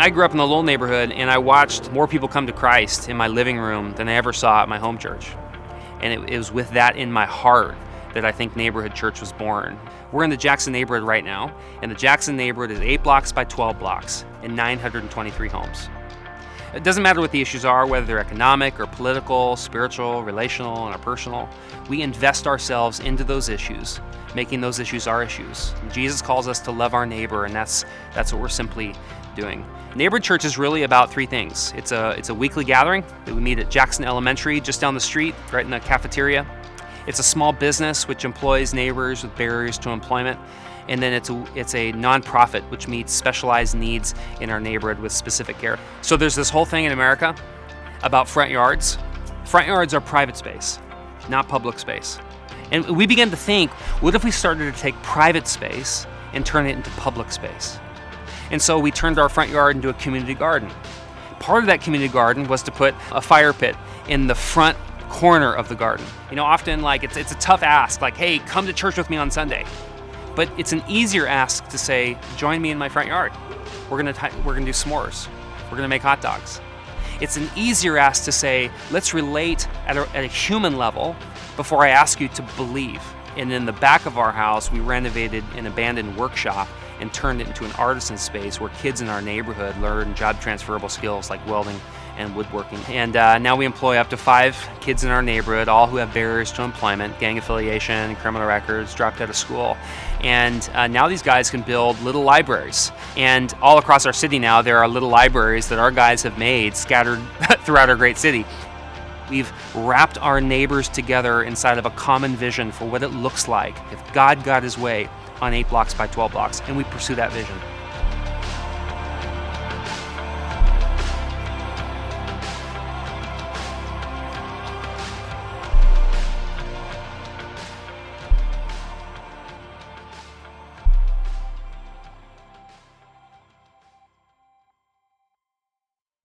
I grew up in a little neighborhood, and I watched more people come to Christ in my living room than I ever saw at my home church. And it was with that in my heart that I think Neighborhood Church was born. We're in the Jackson neighborhood right now, and the Jackson neighborhood is 8 blocks by 12 blocks and 923 homes. It doesn't matter what the issues are, whether they're economic or political, spiritual, relational, or personal. We invest ourselves into those issues, making those issues our issues. Jesus calls us to love our neighbor, and that's what we're simply doing. Neighborhood Church is really about 3 things. It's a weekly gathering that we meet at Jackson Elementary, just down the street, right in the cafeteria. It's a small business which employs neighbors with barriers to employment. And then it's a nonprofit which meets specialized needs in our neighborhood with specific care. So there's this whole thing in America about front yards. Front yards are private space, not public space. And we began to think, what if we started to take private space and turn it into public space? And so we turned our front yard into a community garden. Part of that community garden was to put a fire pit in the front corner of the garden. You know, often it's a tough ask, like, hey, come to church with me on Sunday. But it's an easier ask to say, join me in my front yard. We're gonna do s'mores. We're gonna make hot dogs. It's an easier ask to say, let's relate at a human level before I ask you to believe. And in the back of our house, we renovated an abandoned workshop and turned it into an artisan space where kids in our neighborhood learn job transferable skills like welding and woodworking. And now we employ up to 5 kids in our neighborhood, all who have barriers to employment, gang affiliation, criminal records, dropped out of school. And now these guys can build little libraries. And all across our city now, there are little libraries that our guys have made scattered throughout our great city. We've wrapped our neighbors together inside of a common vision for what it looks like if God got his way on 8 blocks by 12 blocks, and we pursue that vision.